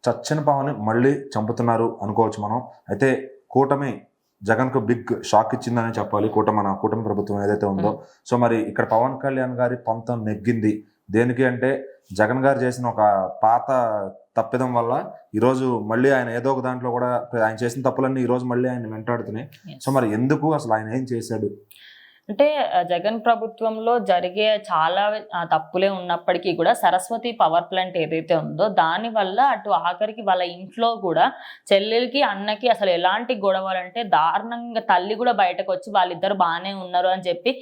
చచ్చిన పావుని మళ్ళీ చంపుతున్నారు అనుకోవచ్చు మనం. అయితే కూటమి జగన్కు బిగ్ షాక్ ఇచ్చిందని చెప్పాలి. కూటమి ప్రభుత్వం ఏదైతే ఉందో. సో మరి ఇక్కడ పవన్ కళ్యాణ్ గారి పంతం నెగ్గింది దేనికి అంటే, జగన్ గారు చేసిన ఒక పాత తప్పిదం వల్ల ఈరోజు మళ్ళీ ఆయన ఏదో ఒక దాంట్లో కూడా ఆయన చేసిన తప్పులన్నీ ఈరోజు మళ్ళీ ఆయన వెంటాడుతున్నాయి. సో మరి ఎందుకు అసలు ఆయన ఏం చేశాడు? అంటే జగన్ ప్రభుత్వంలో జరిగే చాలా తప్పులే ఉన్నప్పటికీ కూడా సరస్వతి పవర్ ప్లాంట్ ఏదైతే ఉందో దానివల్ల అటు ఆఖరికి వాళ్ళ ఇంట్లో కూడా చెల్లెలకి అన్నకి అసలు ఎలాంటి గొడవలు అంటే దారుణంగా తల్లి కూడా బయటకు వచ్చి వాళ్ళిద్దరు బాగానే ఉన్నారు అని చెప్పి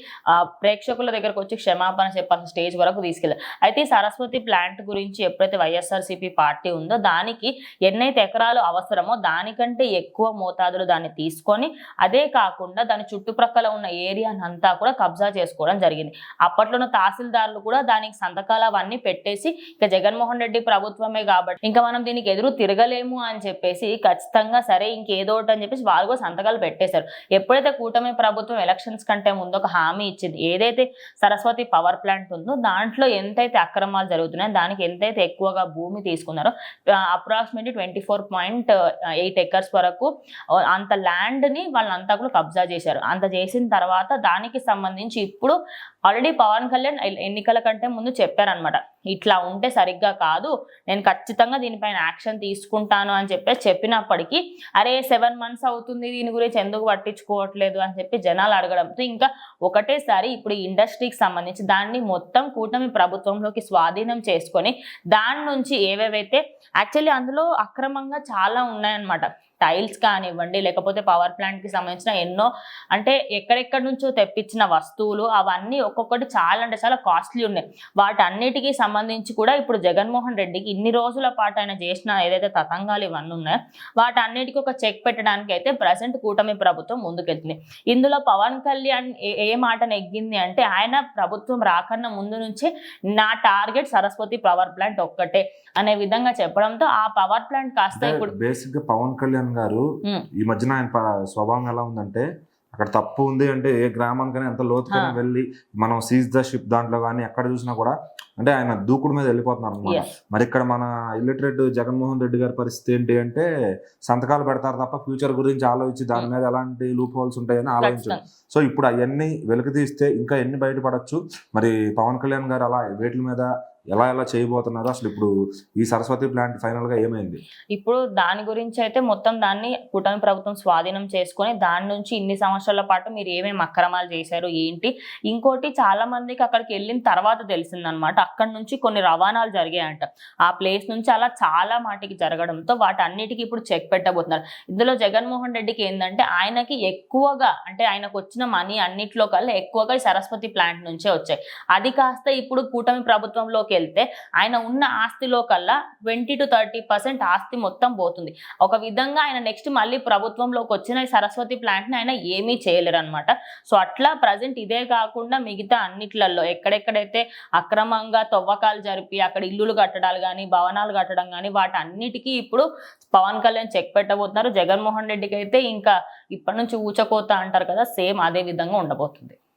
ప్రేక్షకుల దగ్గరకు వచ్చి క్షమాపణ చెప్పాల్సిన స్టేజ్ వరకు తీసుకెళ్ళారు. అయితే ఈ సరస్వతి ప్లాంట్ గురించి ఎప్పుడైతే వైఎస్ఆర్సీపీ పార్టీ ఉందో దానికి ఎన్నైతే ఎకరాలు అవసరమో దానికంటే ఎక్కువ మోతాదులు దాన్ని తీసుకొని, అదే కాకుండా దాని చుట్టుప్రక్కల ఉన్న ఏరియా అంతా కూడా కబ్జా చేసుకోవడం జరిగింది. అప్పట్లోనే తహసీల్దారులు కూడా దానికి సంతకాలు అవన్నీ పెట్టేసి ఇక జగన్మోహన్ రెడ్డి ప్రభుత్వమే కాబట్టి ఇంకా మనం దీనికి ఎదురు తిరగలేము అని చెప్పేసి ఖచ్చితంగా సరే ఇంకేదో ఒకటి అని చెప్పేసి వాళ్ళు కూడా సంతకాలు పెట్టేశారు. ఎప్పుడైతే కూటమి ప్రభుత్వం ఎలక్షన్స్ కంటే ముందు ఒక హామీ ఇచ్చింది, ఏదైతే సరస్వతి పవర్ ప్లాంట్ ఉందో దాంట్లో ఎంతైతే అక్రమాలు జరుగుతున్నాయో దానికి ఎంతైతే ఎక్కువగా భూమి తీసుకున్నారో అప్రాక్సిమేట్లీ 24.8 acres వరకు అంత ల్యాండ్ ని వాళ్ళంతా కూడా కబ్జా చేశారు. అంత చేసిన తర్వాత దానికి సంబంధించి ఇప్పుడు ఆల్రెడీ పవన్ కళ్యాణ్ ఎన్నికల కంటే ముందు చెప్పారనమాట, ఇట్లా ఉంటే సరిగ్గా కాదు, నేను ఖచ్చితంగా దీనిపైన యాక్షన్ తీసుకుంటాను అని చెప్పినప్పటికీ అరే 7 months అవుతుంది దీని గురించి ఎందుకు పట్టించుకోవట్లేదు అని చెప్పి జనాలు అడగడంతో ఇంకా ఒకటేసారి ఇప్పుడు ఈ ఇండస్ట్రీకి సంబంధించి దాన్ని మొత్తం కూటమి ప్రభుత్వంలోకి స్వాధీనం చేసుకొని దాని నుంచి ఏవేవైతే యాక్చువల్లీ అందులో అక్రమంగా చాలా ఉన్నాయన్నమాట. టైల్స్ కానివ్వండి, లేకపోతే పవర్ ప్లాంట్కి సంబంధించిన ఎన్నో అంటే ఎక్కడెక్కడి నుంచో తెప్పించిన వస్తువులు అవన్నీ ఒక్కొక్కటి చాలా అంటే చాలా కాస్ట్లీ ఉన్నాయి. వాటన్నిటికీ సంబంధించి కూడా ఇప్పుడు జగన్మోహన్ రెడ్డికి ఇన్ని రోజుల పాటు ఆయన చేసిన ఏదైతే తతంగాలు ఇవన్నీ ఉన్నాయో వాటన్నిటికీ ఒక చెక్ పెట్టడానికి అయితే ప్రజెంట్ కూటమి ప్రభుత్వం ముందుకెళ్తుంది. ఇందులో పవన్ కళ్యాణ్ ఏ మాట నెగ్గింది అంటే, ఆయన ప్రభుత్వం రాకన్నా ముందు నుంచే నా టార్గెట్ సరస్వతి పవర్ ప్లాంట్ ఒక్కటే అనే విధంగా చెప్పడంతో ఆ పవర్ ప్లాంట్ కాస్త ఇప్పుడు బేసిక్ గా పవన్ కళ్యాణ్ గారు ఈ మధ్యన ఆయన స్వభావం ఎలా ఉందంటే, అక్కడ తప్పు ఉంది అంటే ఏ గ్రామానికైనా ఎంత లోతుకైనా వెళ్ళి మనం సీజ్ ద షిప్ దాంట్లో కానీ ఎక్కడ చూసినా కూడా అంటే ఆయన దూకుడు మీద వెళ్ళిపోతున్నారు అనమాట. మరి ఇక్కడ మన ఇల్లిటరేట్ జగన్మోహన్ రెడ్డి గారి పరిస్థితి ఏంటి అంటే, సంతకాలు పెడతారు తప్ప ఫ్యూచర్ గురించి ఆలోచించి దాని మీద ఎలాంటి లూప్ హోల్స్ ఉంటాయని ఆలోచించారు. సో ఇప్పుడు అవన్నీ వెలికి తీస్తే ఇంకా ఎన్ని బయటపడచ్చు. మరి పవన్ కళ్యాణ్ గారు అలా వేటి మీద ఎలా చేయబోతున్నారు? అసలు ఇప్పుడు ఈ సరస్వతి ప్లాంట్ ఫైనల్ గా ఏమైంది? ఇప్పుడు దాని గురించి అయితే మొత్తం దాన్ని కూటమి ప్రభుత్వం స్వాధీనం చేసుకొని దాని నుంచి ఇన్ని సంవత్సరాల పాటు మీరు ఏమేమి అక్రమాలు చేశారు ఏంటి, ఇంకోటి చాలా మందికి అక్కడికి వెళ్ళిన తర్వాత తెలిసిందనమాట అక్కడ నుంచి కొన్ని రవాణాలు జరిగాయంట. ఆ ప్లేస్ నుంచి అలా చాలా మాటికి జరగడంతో వాటన్నిటికీ ఇప్పుడు చెక్ పెట్టబోతున్నారు. ఇందులో జగన్మోహన్ రెడ్డికి ఏంటంటే ఆయనకి ఎక్కువగా అంటే ఆయనకు వచ్చిన మనీ అన్నిట్లో కల్లా ఎక్కువగా సరస్వతి ప్లాంట్ నుంచే వచ్చాయి. అది కాస్త ఇప్పుడు కూటమి ప్రభుత్వంలోకి వెళ్తే ఆయన ఉన్న ఆస్తిలో కల్లా 20 to 30% ఆస్తి మొత్తం పోతుంది. ఒక విధంగా ఆయన నెక్స్ట్ మళ్ళీ ప్రభుత్వంలోకి వచ్చిన సరస్వతి ప్లాంట్ ని ఆయన ఏమీ చేయలేరు అనమాట. సో అట్లా ప్రజెంట్ ఇదే కాకుండా మిగతా అన్నిట్లలో ఎక్కడెక్కడైతే అక్రమంగా తవ్వకాలు జరిపి అక్కడ ఇల్లులు కట్టడాలు కానీ భవనాలు కట్టడం కానీ వాటన్నిటికీ ఇప్పుడు పవన్ కళ్యాణ్ చెక్ పెట్టబోతున్నారు. జగన్మోహన్ రెడ్డికి అయితే ఇంకా ఇప్పటి నుంచి ఊచకోత అంటారు కదా, సేమ్ అదే విధంగా ఉండబోతుంది.